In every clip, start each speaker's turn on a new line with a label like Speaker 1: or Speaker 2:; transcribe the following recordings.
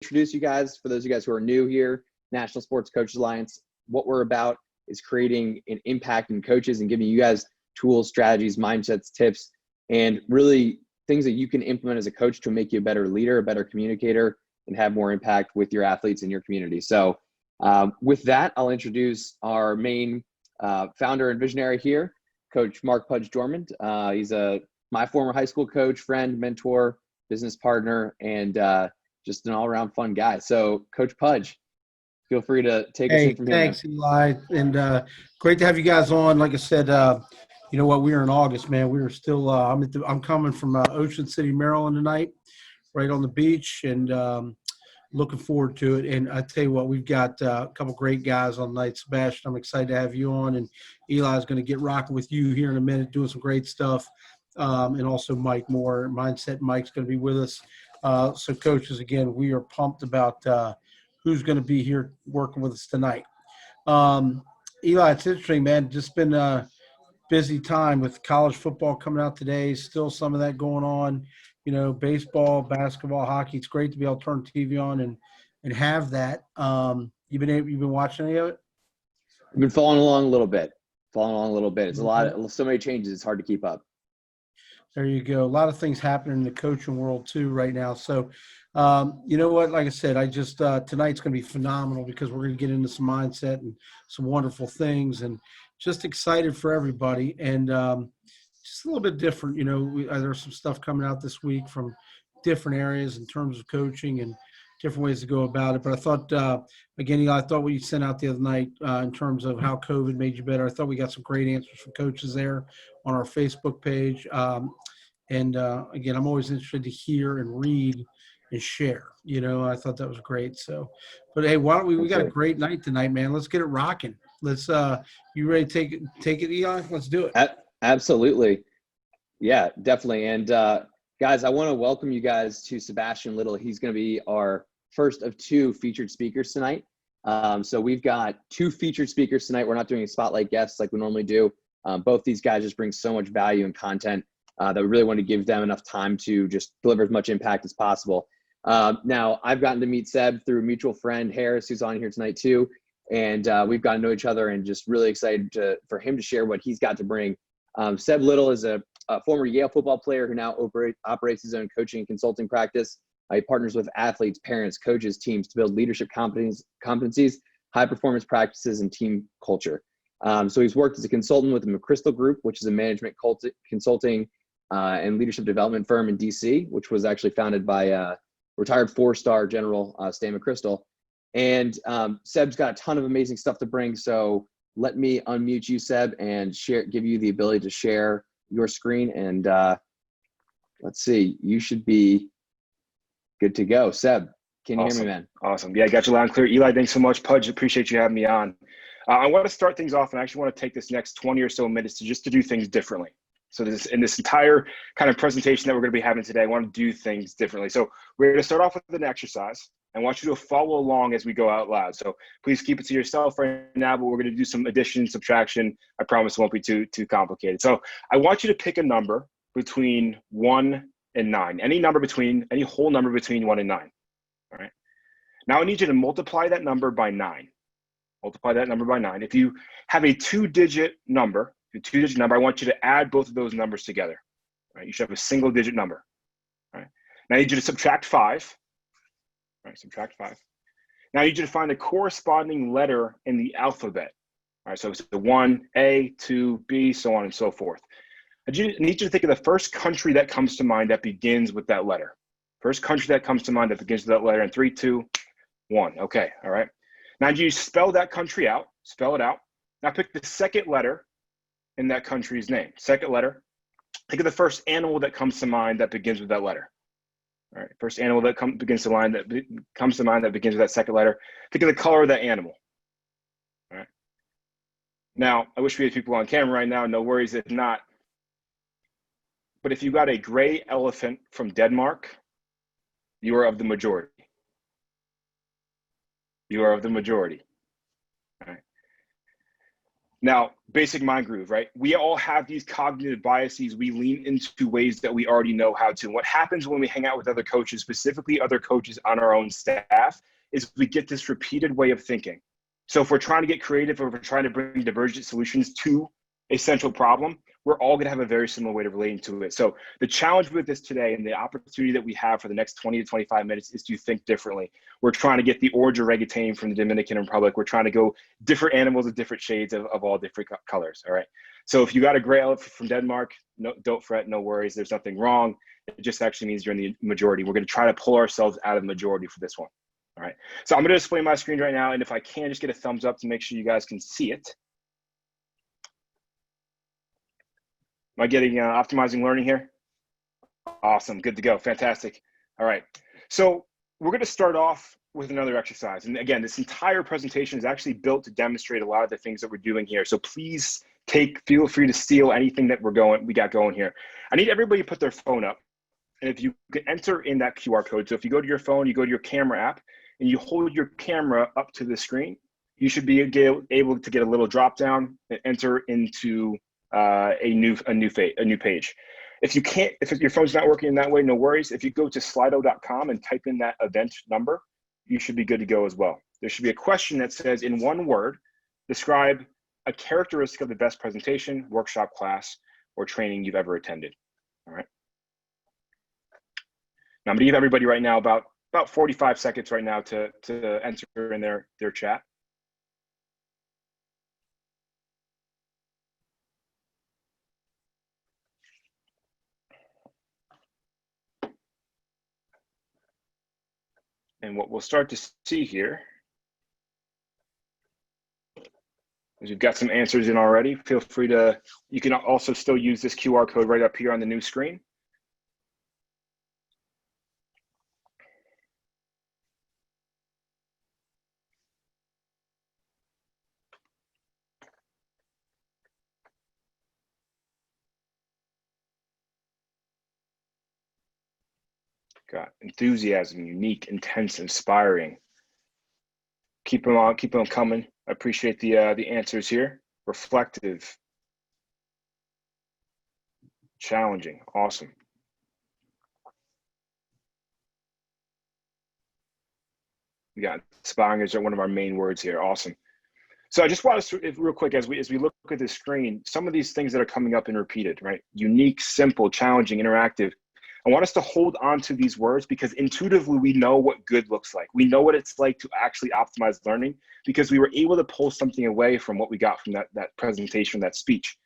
Speaker 1: introduce you guys, for those of you guys who are new here, National Sports Coaches Alliance, what we're about is creating an impact in coaches and giving you guys tools, strategies, mindsets, tips, and really things that you can implement as a coach to make you a better leader, a better communicator, and have more impact with your athletes in your community. So with that, I'll introduce our main founder and visionary here, Coach Mark Pudge Dormant. He's my former high school coach, friend, mentor, business partner, and just an all-around fun guy. So Coach Pudge, feel free to take us in from here.
Speaker 2: Thanks, Eli, and great to have you guys on. Like I said, you know what? We are in August, man. We are still. I'm coming from Ocean City, Maryland tonight, right on the beach, and looking forward to it. And I tell you what, we've got a couple great guys on tonight. Sebastian, I'm excited to have you on, and Eli's going to get rocking with you here in a minute, doing some great stuff. And also Mike Moore, Mindset Mike's going to be with us. So, coaches, again, we are pumped about who's going to be here working with us tonight. Eli, it's interesting, man. Just been a busy time with college football coming out today. Still some of that going on. You know, baseball, basketball, hockey. It's great to be able to turn TV on and have that. You've been watching any of it?
Speaker 1: I've been following along a little bit. It's so many changes. It's hard to keep up.
Speaker 2: There you go. A lot of things happening in the coaching world too right now. So, you know what? Like I said, tonight's going to be phenomenal because we're going to get into some mindset and some wonderful things, and just excited for everybody. And just a little bit different. You know, there's some stuff coming out this week from different areas in terms of coaching and different ways to go about it. But I thought, again, Eli, I thought what you sent out the other night in terms of how COVID made you better. I thought we got some great answers from coaches there on our Facebook page. And again, I'm always interested to hear and read and share. You know, I thought that was great. So, but hey, why don't we got a great night tonight, man. Let's get it rocking. Let's you ready to take it, Eli? Let's do it.
Speaker 1: Absolutely. Yeah, definitely. And guys, I want to welcome you guys to Sebastian Little. He's going to be our first of two featured speakers tonight. So we've got two featured speakers tonight. We're not doing a spotlight guests like we normally do. Both these guys just bring so much value and content that we really want to give them enough time to just deliver as much impact as possible. Now, I've gotten to meet Seb through a mutual friend, Harris, who's on here tonight too. And we've gotten to know each other, and just really excited for him to share what he's got to bring. Seb Little is a former Yale football player who now operates his own coaching and consulting practice. He partners with athletes, parents, coaches, teams to build leadership competencies, high-performance practices, and team culture. So he's worked as a consultant with the McChrystal Group, which is a management consulting and leadership development firm in D.C., which was actually founded by retired four-star General Stan McChrystal. And Seb's got a ton of amazing stuff to bring. So let me unmute you, Seb, and give you the ability to share your screen. And let's see, you should be good to go. Seb, can you hear me, man?
Speaker 3: Awesome. Yeah, I got you loud and clear. Eli, thanks so much. Pudge, appreciate you having me on. I want to start things off, and I actually want to take this next 20 or so minutes to do things differently. So in this entire kind of presentation that we're going to be having today, I want to do things differently. So we're going to start off with an exercise. I want you to follow along as we go out loud. So please keep it to yourself right now, but we're going to do some addition, subtraction. I promise it won't be too complicated. So I want you to pick a number between 1 and 9. Any whole number between 1 and 9. All right. Now I need you to multiply that number by 9. Multiply that number by 9. If you have a two-digit number, I want you to add both of those numbers together. All right. You should have a single-digit number. All right. Now I need you to subtract 5. All right, subtract 5. Now I need you to find the corresponding letter in the alphabet. All right, so it's the 1, A, 2, B, so on and so forth. I need you to think of the first country that comes to mind that begins with that letter. First country that comes to mind that begins with that letter in 3, 2, 1. Okay, all right. Now you spell that country out. Spell it out. Now pick the second letter in that country's name. Second letter. Think of the first animal that comes to mind that begins with that letter. All right, first animal that comes to mind that begins with that second letter. Think of the color of that animal. All right. Now, I wish we had people on camera right now. No worries if not. But if you got a gray elephant from Denmark, you are of the majority. You are of the majority. All right. Now, basic mind groove, right? We all have these cognitive biases. We lean into ways that we already know how to. And what happens when we hang out with other coaches, specifically other coaches on our own staff, is we get this repeated way of thinking. So if we're trying to get creative or if we're trying to bring divergent solutions to a central problem, we're all going to have a very similar way of relating to it. So the challenge with this today and the opportunity that we have for the next 20 to 25 minutes is to think differently. We're trying to get the orange orangutan from the Dominican Republic. We're trying to go different animals of different shades of all different colors. All right. So if you got a gray elephant from Denmark, no, don't fret, no worries. There's nothing wrong. It just actually means you're in the majority. We're going to try to pull ourselves out of the majority for this one. All right. So I'm going to display my screen right now. And if I can, just get a thumbs up to make sure you guys can see it. Am I getting optimizing learning here? Awesome, good to go, fantastic. All right, so we're gonna start off with another exercise. And again, this entire presentation is actually built to demonstrate a lot of the things that we're doing here. So please feel free to steal anything that we got going here. I need everybody to put their phone up. And if you can enter in that QR code, so if you go to your phone, you go to your camera app, and you hold your camera up to the screen, you should be able to get a little drop down and enter into a new page. If you can't, if your phone's not working in that way, no worries. If you go to slido.com and type in that event number, you should be good to go as well. There should be a question that says, in one word, describe a characteristic of the best presentation, workshop, class, or training you've ever attended. All right. Now I'm gonna give everybody right now about 45 seconds right now to enter in their chat. And what we'll start to see here is we've got some answers in already. Feel free to, you can also still use this QR code right up here on the new screen. Got enthusiasm, unique, intense, inspiring. Keep them on, keep them coming. I appreciate the answers here. Reflective, challenging, awesome. We got inspiring as one of our main words here. Awesome. So I just want to, real quick, as we look at the screen, some of these things that are coming up and repeated, right? Unique, simple, challenging, interactive. I want us to hold on to these words because intuitively we know what good looks like. We know what it's like to actually optimize learning because we were able to pull something away from what we got from that presentation, that speech.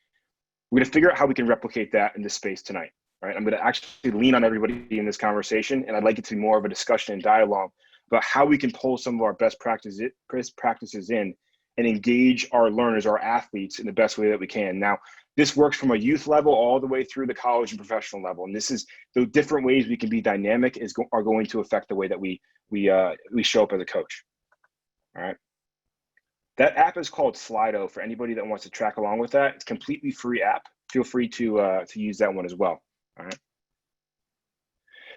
Speaker 3: We're going to figure out how we can replicate that in this space tonight, right? I'm going to actually lean on everybody in this conversation, and I'd like it to be more of a discussion and dialogue about how we can pull some of our best practices in and engage our learners, our athletes, in the best way that we can. Now, this works from a youth level all the way through the college and professional level. And this is the different ways we can be dynamic are going to affect the way that we show up as a coach. All right. That app is called Slido for anybody that wants to track along with that. It's a completely free app. Feel free to use that one as well. All right.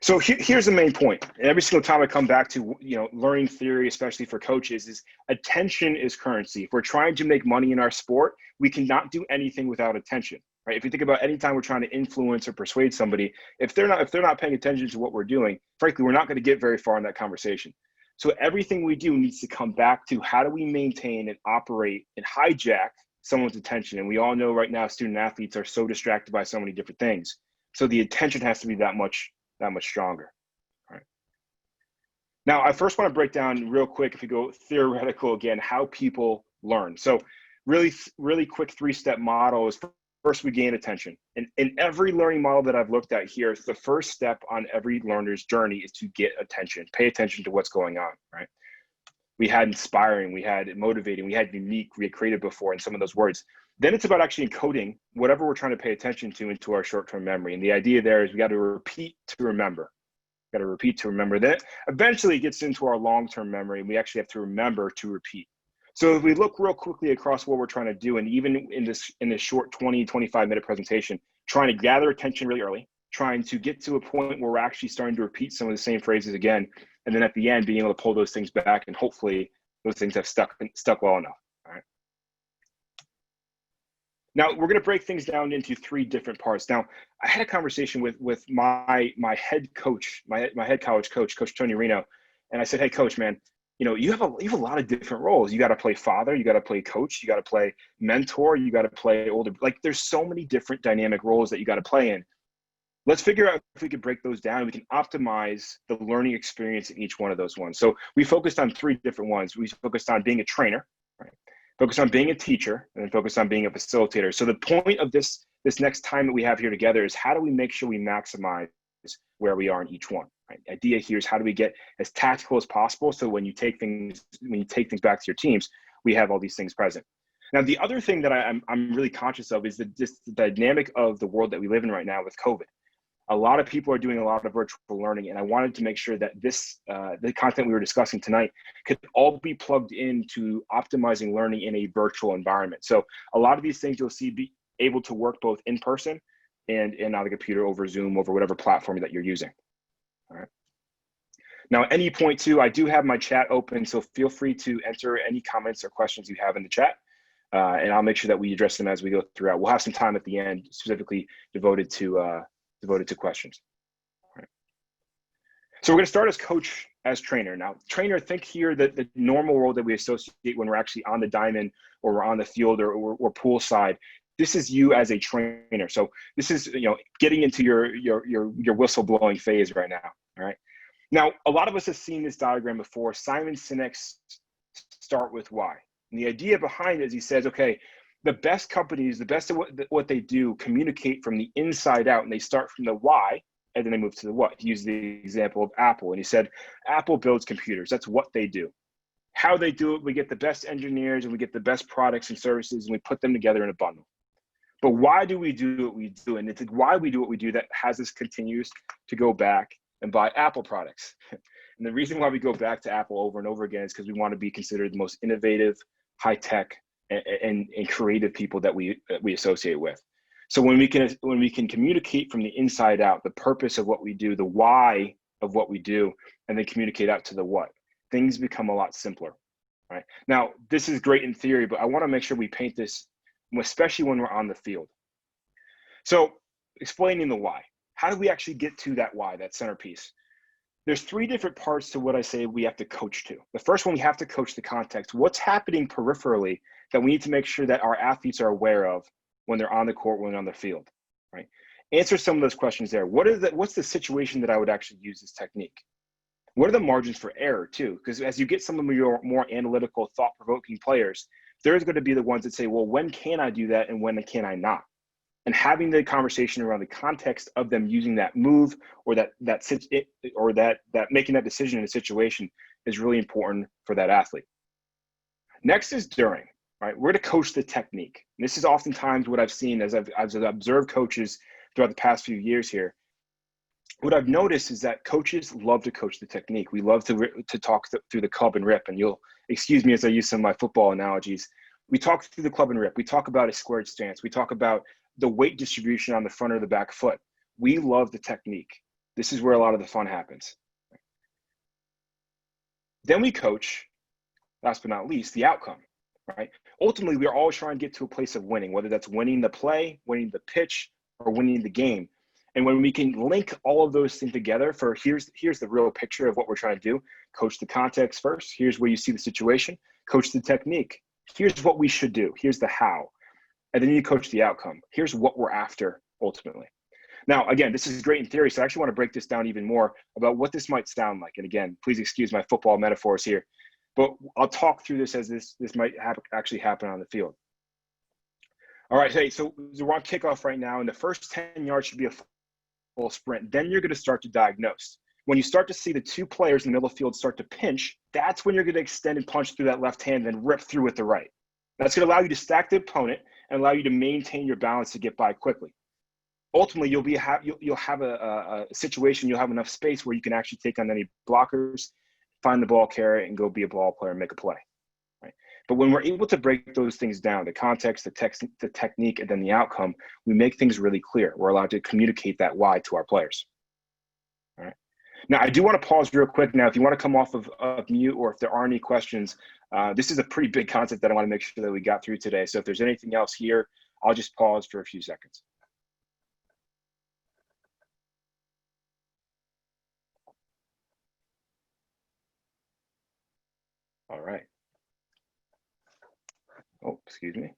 Speaker 3: So here's the main point. And every single time I come back to, learning theory, especially for coaches, is attention is currency. If we're trying to make money in our sport, we cannot do anything without attention, right? If you think about any time we're trying to influence or persuade somebody, if they're not paying attention to what we're doing, frankly, we're not going to get very far in that conversation. So everything we do needs to come back to how do we maintain and operate and hijack someone's attention. And we all know right now student athletes are so distracted by so many different things. So the attention has to be that much stronger. All right. Now, I first want to break down real quick, if we go theoretical again, how people learn. So really quick 3-step model is first we gain attention. And in every learning model that I've looked at here, the first step on every learner's journey is to get attention, pay attention to what's going on, right? We had inspiring, we had motivating, we had unique, we had creative before, and some of those words. Then it's about actually encoding whatever we're trying to pay attention to into our short-term memory. And the idea there is we got to repeat to remember. We got to repeat to remember. That eventually it gets into our long-term memory, and we actually have to remember to repeat. So if we look real quickly across what we're trying to do, and even in this short 20, 25-minute presentation, trying to gather attention really early, trying to get to a point where we're actually starting to repeat some of the same phrases again, and then at the end being able to pull those things back, and hopefully those things have stuck well enough. All right. Now we're going to break things down into 3 different parts. Now, I had a conversation with my head coach, my head college coach, Coach Tony Reno, and I said, "Hey, Coach, man, you have a lot of different roles. You got to play father, you got to play coach, you got to play mentor, you got to play older. Like, there's so many different dynamic roles that you got to play in. Let's figure out if we can break those down and we can optimize the learning experience in each one of those ones." So we focused on 3 different ones. We focused on being a trainer, right? Focused on being a teacher, and then focused on being a facilitator. So the point of this next time that we have here together is, how do we make sure we maximize where we are in each one? Right? The idea here is, how do we get as tactical as possible, so when you take things back to your teams, we have all these things present. Now, the other thing that I'm really conscious of is the dynamic of the world that we live in right now with COVID. A lot of people are doing a lot of virtual learning, and I wanted to make sure that the content we were discussing tonight could all be plugged into optimizing learning in a virtual environment. So a lot of these things you'll see be able to work both in person and on the computer, over Zoom, over whatever platform that you're using. All right. Now, at any point too, I do have my chat open, so feel free to enter any comments or questions you have in the chat, and I'll make sure that we address them as we go throughout. We'll have some time at the end specifically devoted to questions. All right. So we're going to start as coach, as trainer. Now, trainer, think here that the normal role that we associate when we're actually on the diamond, or we're on the field, or pool side. This is you as a trainer. So this is, getting into your whistle blowing phase right now. All right. Now, a lot of us have seen this diagram before. Simon Sinek's start with why. And the idea behind it is, he says, okay, the best companies, the best of what they do, communicate from the inside out, and they start from the why, and then they move to the what. He used the example of Apple, and he said, Apple builds computers. That's what they do. How they do it, we get the best engineers, and we get the best products and services, and we put them together in a bundle. But why do we do what we do? And it's why we do what we do that has us continues to go back and buy Apple products. And the reason why we go back to Apple over and over again is because we want to be considered the most innovative, high-tech, and creative people that we associate with. So when we can communicate from the inside out, the purpose of what we do, the why of what we do, and then communicate out to the what, things become a lot simpler. Right? Now, this is great in theory, but I want to make sure we paint this, especially when we're on the field. So explaining the why. How do we actually get to that why, that centerpiece? There's 3 different parts to what I say we have to coach to. The first one, we have to coach the context. What's happening peripherally that we need to make sure that our athletes are aware of when they're on the court, when they're on the field, right? Answer some of those questions there. What's the situation that I would actually use this technique? What are the margins for error too? Because as you get some of your more analytical, thought-provoking players, there's going to be the ones that say, well, when can I do that and when can I not? And having the conversation around the context of them using that move, or that making that decision in a situation, is really important for that athlete. Next is during, right? We're to coach the technique. And this is oftentimes what I've seen as I've observed coaches throughout the past few years here. What I've noticed is that coaches love to coach the technique. We love to talk through the club and rip, and you'll excuse me as I use some of my football analogies. We talk through the club and rip. We talk about a squared stance. We talk about the weight distribution on the front or the back foot. We love the technique. This is where a lot of the fun happens. Then we coach, last but not least, the outcome, right? Ultimately, we're always trying to get to a place of winning, whether that's winning the play, winning the pitch, or winning the game. And when we can link all of those things together for here's the real picture of what we're trying to do. Coach the context first. Here's where you see the situation. Coach the technique. Here's what we should do. Here's the how. And then you coach the outcome. Here's what we're after ultimately. Now, again, this is great in theory, so I actually want to break this down even more about what this might sound like. And again, please excuse my football metaphors here, but I'll talk through this as this might actually happen on the field. All right, hey, so we're on kickoff right now, and the first 10 yards should be a full sprint. Then you're going to start to diagnose. When you start to see the 2 players in the middle of the field start to pinch, that's when you're going to extend and punch through that left hand and rip through with the right. That's going to allow you to stack the opponent and allow you to maintain your balance to get by quickly. Ultimately, you'll have a situation, you'll have enough space where you can actually take on any blockers, find the ball carrier, and go be a ball player and make a play. Right? But when we're able to break those things down, the context, the technique, and then the outcome, we make things really clear. We're allowed to communicate that why to our players. All right. Now, I do want to pause real quick. Now, if you want to come off of mute, or if there are any questions, this is a pretty big concept that I want to make sure that we got through today. So if there's anything else here, I'll just pause for a few seconds. All right. Oh, excuse me.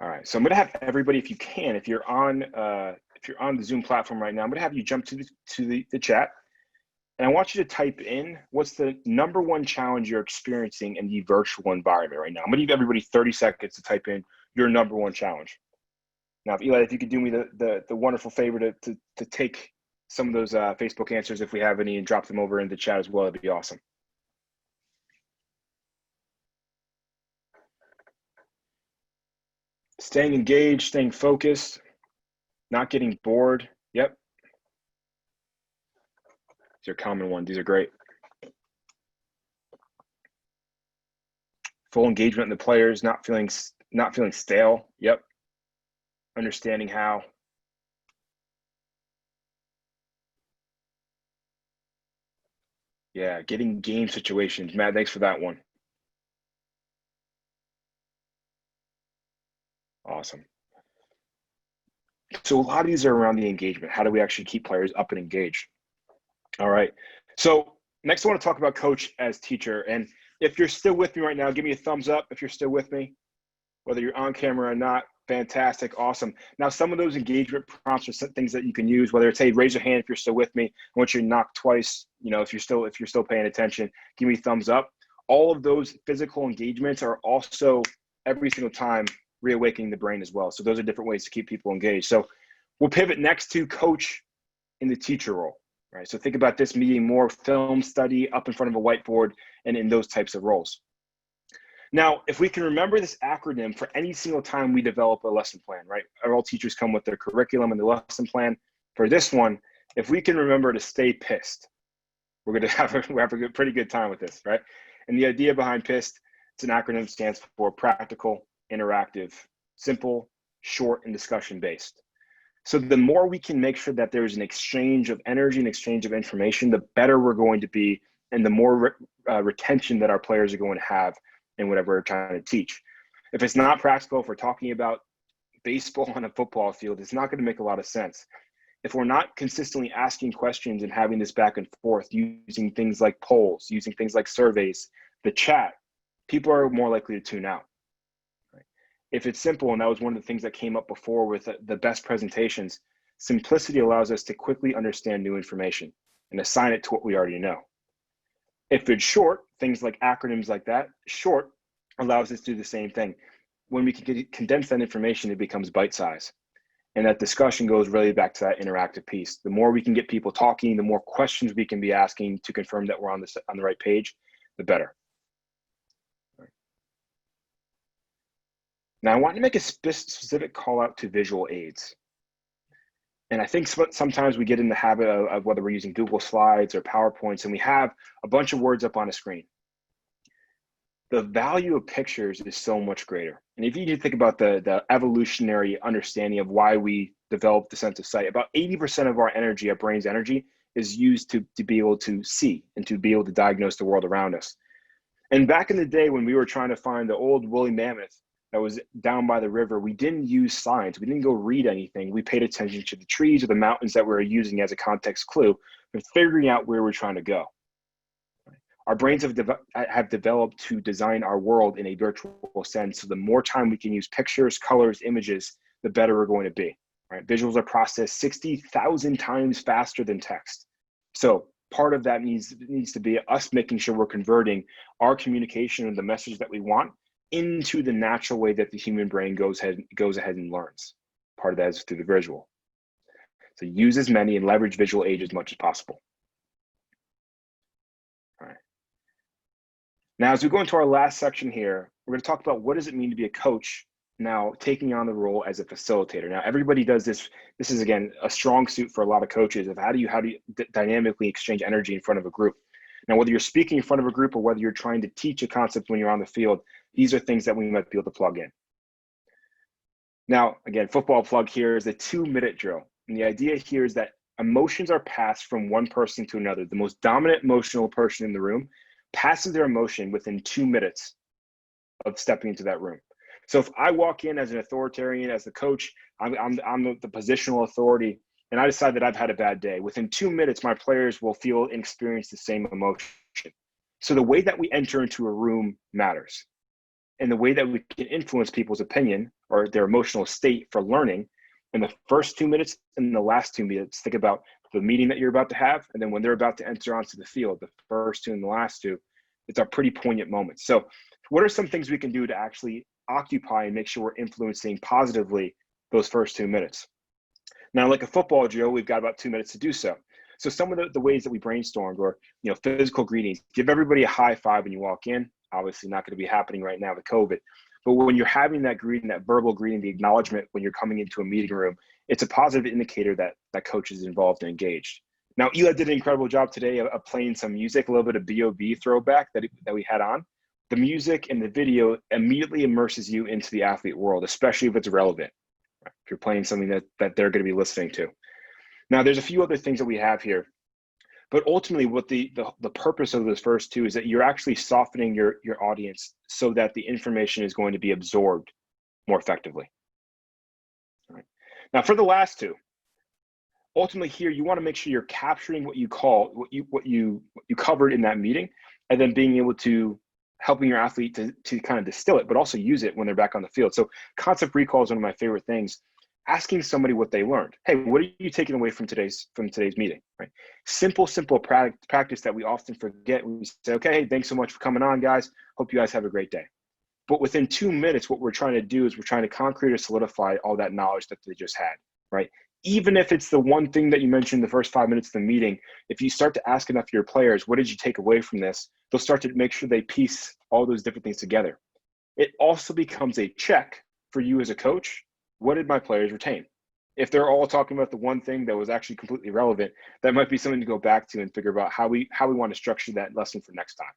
Speaker 3: All right. So I'm going to have everybody, if you can, if you're on the Zoom platform right now, I'm going to have you jump to the chat. And I want you to type in what's the #1 challenge you're experiencing in the virtual environment right now. I'm going to give everybody 30 seconds to type in your #1 challenge. Now, Eli, if you could do me the wonderful favor to take some of those Facebook answers, if we have any, and drop them over in the chat as well, that'd be awesome. Staying engaged, staying focused, not getting bored. Yep. These are common ones. These are great. Full engagement in the players, not feeling stale. Yep. Understanding how. Yeah, getting game situations. Matt, thanks for that one. Awesome. So a lot of these are around the engagement. How do we actually keep players up and engaged? All right. So next I want to talk about coach as teacher. And if you're still with me right now, give me a thumbs up if you're still with me, whether you're on camera or not. Fantastic. Awesome. Now, some of those engagement prompts are things that you can use, whether it's, hey, raise your hand if you're still with me. I want you to knock twice. You know, if you're still paying attention, give me a thumbs up. All of those physical engagements are also every single time reawakening the brain as well. So those are different ways to keep people engaged. So we'll pivot next to coach in the teacher role, right? So think about this meeting more film study up in front of a whiteboard and in those types of roles. Now, if we can remember this acronym for any single time we develop a lesson plan, right? All teachers come with their curriculum and the lesson plan. For this one, if we can remember to stay pissed, we're going to have a pretty good time with this, right? And the idea behind PIST, it's an acronym, stands for practical, interactive, simple, short, and discussion-based. So the more we can make sure that there's an exchange of energy and exchange of information, the better we're going to be, and the more retention that our players are going to have in whatever we're trying to teach. If it's not practical, if we're talking about baseball on a football field, it's not going to make a lot of sense. If we're not consistently asking questions and having this back and forth, using things like polls, using things like surveys, the chat, people are more likely to tune out. Right? If it's simple, and that was one of the things that came up before with the best presentations, simplicity allows us to quickly understand new information and assign it to what we already know. If it's short, things like acronyms like that, short allows us to do the same thing. When we can condense that information, it becomes bite-sized. And that discussion goes really back to that interactive piece. The more we can get people talking, the more questions we can be asking to confirm that we're on the right page, the better. Now, I want to make a specific call out to visual aids. And I think sometimes we get in the habit of whether we're using Google Slides or PowerPoints, and we have a bunch of words up on a screen. The value of pictures is so much greater. And if you think about the evolutionary understanding of why we developed the sense of sight, about 80% of our energy, our brain's energy, is used to be able to see and to be able to diagnose the world around us. And back in the day when we were trying to find the old woolly mammoth that was down by the river, we didn't use signs. We didn't go read anything. We paid attention to the trees or the mountains that we were using as a context clue for figuring out where we're trying to go. Our brains have developed to design our world in a virtual sense. So the more time we can use pictures, colors, images, the better we're going to be. Right? Visuals are processed 60,000 times faster than text. So part of that needs to be us making sure we're converting our communication and the message that we want into the natural way that the human brain goes ahead and learns. Part of that is through the visual. So use as many and leverage visual aids as much as possible. All right. Now, as we go into our last section here, we're going to talk about what does it mean to be a coach now taking on the role as a facilitator. Now, everybody does this. This is, again, a strong suit for a lot of coaches of how do you dynamically exchange energy in front of a group. Now, whether you're speaking in front of a group or whether you're trying to teach a concept when you're on the field, these are things that we might be able to plug in. Now, again, football plug here is a 2-minute drill. And the idea here is that emotions are passed from one person to another. The most dominant emotional person in the room passes their emotion within 2 minutes of stepping into that room. So if I walk in as an authoritarian, as the coach, I'm the positional authority, and I decide that I've had a bad day, within 2 minutes, my players will feel and experience the same emotion. So the way that we enter into a room matters. And the way that we can influence people's opinion or their emotional state for learning in the first 2 minutes and the last 2 minutes. Think about the meeting that you're about to have, and then when they're about to enter onto the field, the first two and the last two, it's a pretty poignant moment. So what are some things we can do to actually occupy and make sure we're influencing positively those first 2 minutes? Now, like a football drill, we've got about 2 minutes to do so. So some of the ways that we brainstormed were, physical greetings. Give everybody a high five when you walk in. Obviously not going to be happening right now with COVID. But when you're having that greeting, that verbal greeting, the acknowledgement when you're coming into a meeting room, it's a positive indicator that coach is involved and engaged. Now, Eli did an incredible job today of playing some music, a little bit of B.O.B. throwback that we had on. The music and the video immediately immerses you into the athlete world, especially if it's relevant. Right? If you're playing something that they're going to be listening to. Now, there's a few other things that we have here. But ultimately, what the purpose of those first two is that you're actually softening your audience so that the information is going to be absorbed more effectively. All right. Now, for the last two, ultimately here you want to make sure you're capturing what you covered in that meeting, and then being able to helping your athlete to kind of distill it, but also use it when they're back on the field. So concept recall is one of my favorite things. Asking somebody what they learned. Hey, what are you taking away from today's meeting? Right? Simple practice that we often forget. We say, okay, hey, thanks so much for coming on, guys. Hope you guys have a great day. But within 2 minutes, what we're trying to do is we're trying to concrete or solidify all that knowledge that they just had, right? Even if it's the one thing that you mentioned the first 5 minutes of the meeting, if you start to ask enough of your players, what did you take away from this? They'll start to make sure they piece all those different things together. It also becomes a check for you as a coach. What did my players retain? If they're all talking about the one thing that was actually completely relevant, that might be something to go back to and figure out how we want to structure that lesson for next time.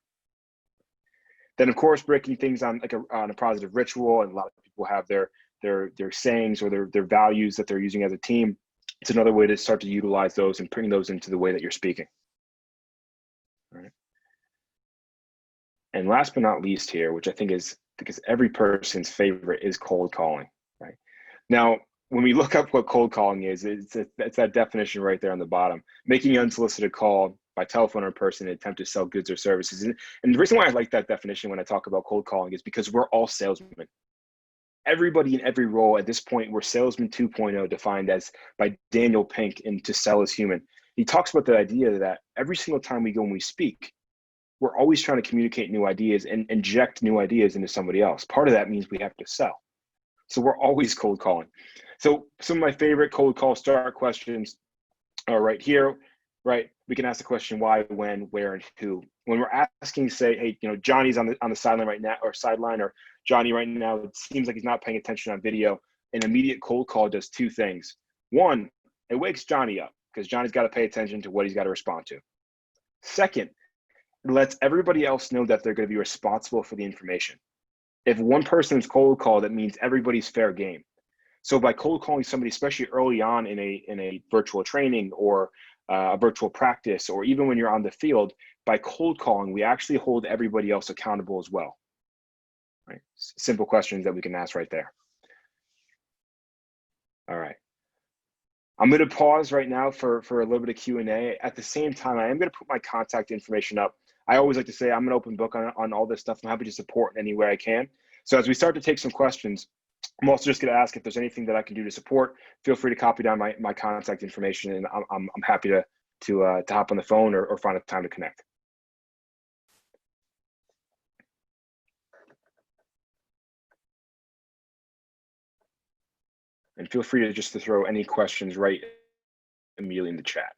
Speaker 3: Then, of course, breaking things on a positive ritual, and a lot of people have their sayings or their values that they're using as a team. It's another way to start to utilize those and bring those into the way that you're speaking. All right. And last but not least here, which I think is because every person's favorite, is cold calling. Right. Now, when we look up what cold calling is, it's that definition right there on the bottom. Making an unsolicited call by telephone or in person in an attempt to sell goods or services. And the reason why I like that definition when I talk about cold calling is because we're all salesmen. Everybody in every role at this point, we're salesman 2.0, defined as by Daniel Pink in To Sell is Human. He talks about the idea that every single time we go and we speak, we're always trying to communicate new ideas and inject new ideas into somebody else. Part of that means we have to sell. So we're always cold calling. So some of my favorite cold call start questions are right here, right? We can ask the question why, when, where, and who. When we're asking, say, hey, Johnny's on the sideline right now, or Johnny right now, it seems like he's not paying attention on video. An immediate cold call does two things. One, it wakes Johnny up because Johnny's got to pay attention to what he's got to respond to. Second, it lets everybody else know that they're going to be responsible for the information. If one person's cold call, that means everybody's fair game. So by cold calling somebody, especially early on in a virtual training or a virtual practice, or even when you're on the field, by cold calling, we actually hold everybody else accountable as well. Right? Simple questions that we can ask right there. All right. I'm going to pause right now for a little bit of Q&A. At the same time, I am going to put my contact information up. I always like to say I'm an open book on all this stuff. I'm happy to support in any way I can. So as we start to take some questions, I'm also just going to ask if there's anything that I can do to support. Feel free to copy down my contact information, and I'm happy to hop on the phone or find a time to connect. And feel free to throw any questions right immediately in the chat.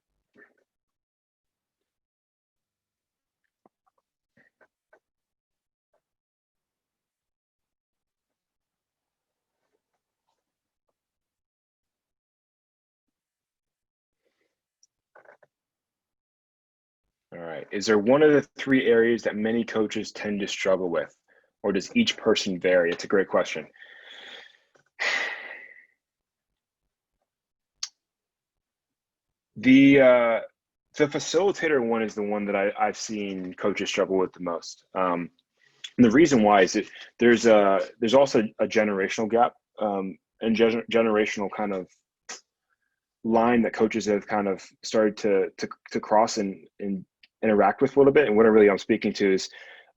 Speaker 3: All right. Is there one of the three areas that many coaches tend to struggle with, or does each person vary? It's a great question. The facilitator one is the one that I've seen coaches struggle with the most. And the reason why is that there's also a generational gap, and generational kind of line that coaches have kind of started to cross and interact with a little bit. And what I'm speaking to is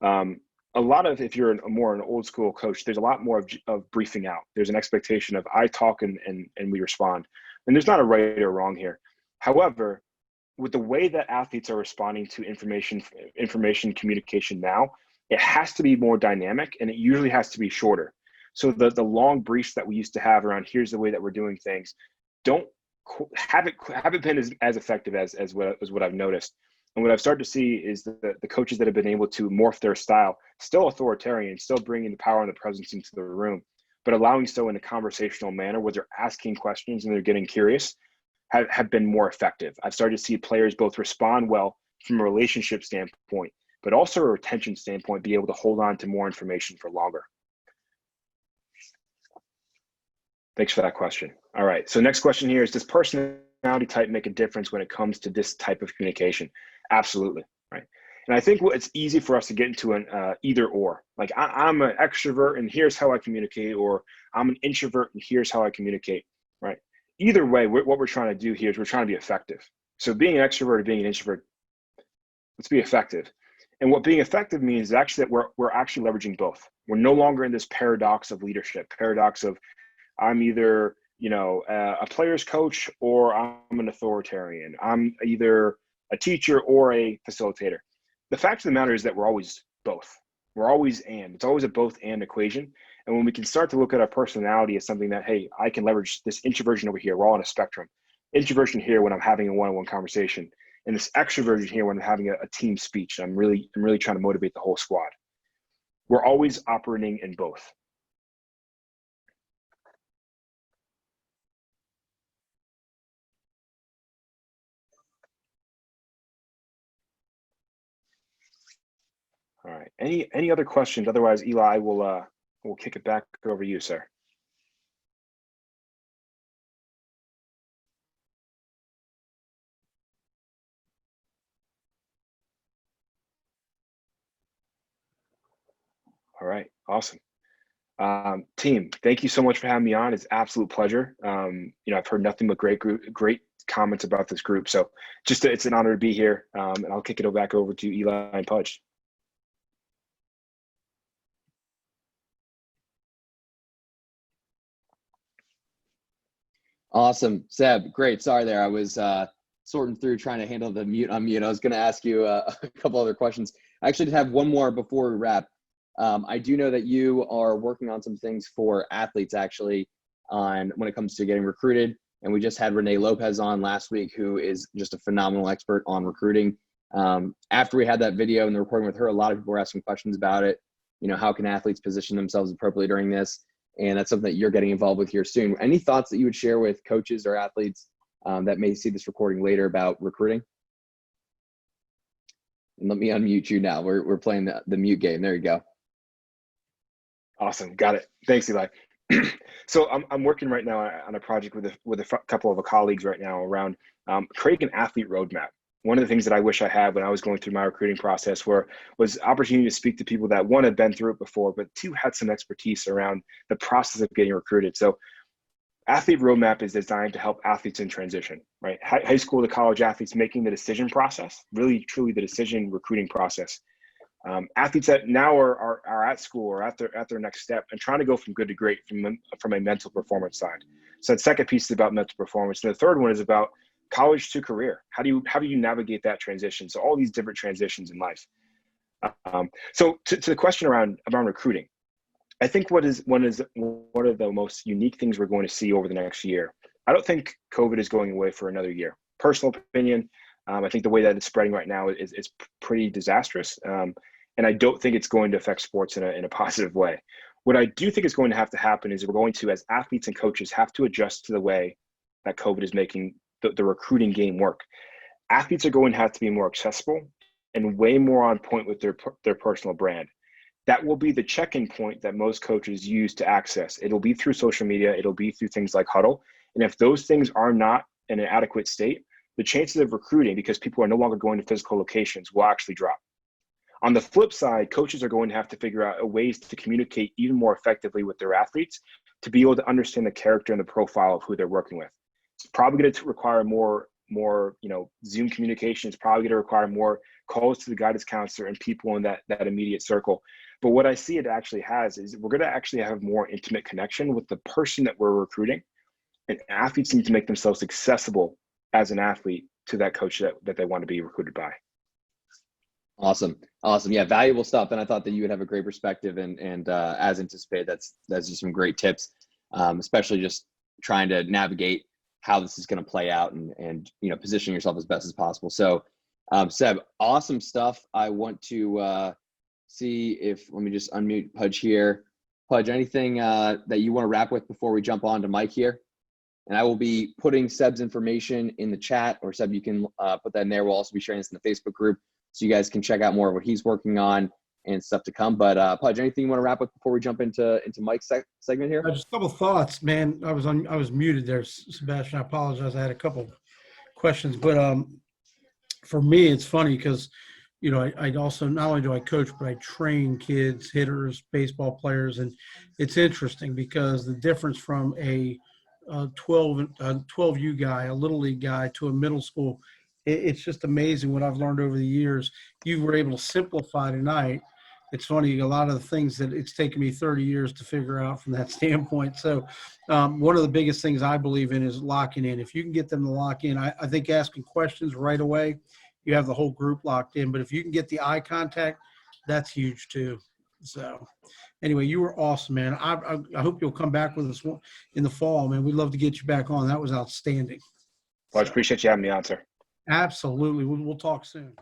Speaker 3: a lot of, if you're more an old school coach, there's a lot more of briefing out. There's an expectation of I talk and we respond. And there's not a right or wrong here. However, with the way that athletes are responding to information communication now, it has to be more dynamic, and it usually has to be shorter. So the long briefs that we used to have around here's the way that we're doing things haven't been as effective as what I've noticed. And what I've started to see is the coaches that have been able to morph their style, still authoritarian, still bringing the power and the presence into the room, but allowing so in a conversational manner where they're asking questions and they're getting curious, have been more effective. I've started to see players both respond well from a relationship standpoint, but also a retention standpoint, be able to hold on to more information for longer. Thanks for that question. All right, so next question here is, does personality type make a difference when it comes to this type of communication? Absolutely, right? And I think it's easy for us to get into an either or. Like I'm an extrovert and here's how I communicate, or I'm an introvert and here's how I communicate, right? Either way, what we're trying to do here is we're trying to be effective. So being an extrovert or being an introvert, let's be effective. And what being effective means is actually that we're actually leveraging both. We're no longer in this paradox of leadership, paradox of I'm either, a player's coach or I'm an authoritarian. I'm either a teacher or a facilitator. The fact of the matter is that we're always both. We're always and. It's always a both and equation. And when we can start to look at our personality as something that, hey, I can leverage this introversion over here. We're all on a spectrum. Introversion here when I'm having a one-on-one conversation, and this extroversion here when I'm having a team speech. I'm really trying to motivate the whole squad. We're always operating in both. All right. Any other questions? Otherwise, Eli, we'll kick it back over to you, sir. All right. Awesome. Team, thank you so much for having me on. It's an absolute pleasure. I've heard nothing but great comments about this group. So it's an honor to be here. And I'll kick it back over to Eli and Pudge.
Speaker 1: Awesome. Seb, great. Sorry there. I was sorting through trying to handle the mute unmute. I was going to ask you a couple other questions. I actually have one more before we wrap. I do know that you are working on some things for athletes actually when it comes to getting recruited. And we just had Renee Lopez on last week, who is just a phenomenal expert on recruiting. After we had that video and the recording with her, a lot of people were asking questions about it. How can athletes position themselves appropriately during this? And that's something that you're getting involved with here soon. Any thoughts that you would share with coaches or athletes that may see this recording later about recruiting? And let me unmute you now. We're playing the mute game. There you go.
Speaker 3: Awesome. Got it. Thanks, Eli. So I'm working right now on a project with a couple of colleagues right now around creating an athlete roadmap. One of the things that I wish I had when I was going through my recruiting process was opportunity to speak to people that, one, had been through it before, but two, had some expertise around the process of getting recruited. So athlete roadmap is designed to help athletes in transition, right? High school to college athletes making the decision process, really truly the decision recruiting process. Athletes that now are at school or at their next step and trying to go from good to great from a mental performance side. So the second piece is about mental performance. And the third one is about college to career. How do you navigate that transition? So all these different transitions in life. So to the question around recruiting, I think what are the most unique things we're going to see over the next year? I don't think COVID is going away for another year. Personal opinion, I think the way that it's spreading right now is pretty disastrous. And I don't think it's going to affect sports in a positive way. What I do think is going to have to happen is we're going to, as athletes and coaches, have to adjust to the way that COVID is making the recruiting game work. Athletes are going to have to be more accessible and way more on point with their personal brand. That will be the check-in point that most coaches use to access. It'll be through social media. It'll be through things like Huddle. And if those things are not in an adequate state, the chances of recruiting, because people are no longer going to physical locations, will actually drop. On the flip side, coaches are going to have to figure out ways to communicate even more effectively with their athletes to be able to understand the character and the profile of who they're working with. It's probably going to require more Zoom communication. It's probably going to require more calls to the guidance counselor and people in that immediate circle. But what I see it actually has is we're going to actually have more intimate connection with the person that we're recruiting, and athletes need to make themselves accessible as an athlete to that coach that they want to be recruited by.
Speaker 1: Awesome. Yeah, valuable stuff. And I thought that you would have a great perspective, and as anticipated, that's just some great tips, especially just trying to navigate how this is going to play out and positioning yourself as best as possible. So, Seb, awesome stuff. I want to see if, let me just unmute Pudge here. Pudge, anything that you want to wrap with before we jump on to Mike here? And I will be putting Seb's information in the chat, or Seb, you can put that in there. We'll also be sharing this in the Facebook group, so you guys can check out more of what he's working on and stuff to come. But Pudge, anything you want to wrap up before we jump into Mike's segment here?
Speaker 2: Just a couple thoughts, man. I was muted there, Sebastian. I apologize. I had a couple questions, but for me, it's funny because I also, not only do I coach, but I train kids, hitters, baseball players, and it's interesting because the difference from a 12U guy, a little league guy, to a middle school, it's just amazing what I've learned over the years. You were able to simplify tonight. It's funny, a lot of the things that it's taken me 30 years to figure out from that standpoint. So one of the biggest things I believe in is locking in. If you can get them to lock in, I think asking questions right away, you have the whole group locked in. But if you can get the eye contact, that's huge too. So anyway, you were awesome, man. I hope you'll come back with us in the fall, man. We'd love to get you back on. That was outstanding.
Speaker 3: Well, I appreciate you having me on, sir.
Speaker 2: Absolutely. We'll talk soon.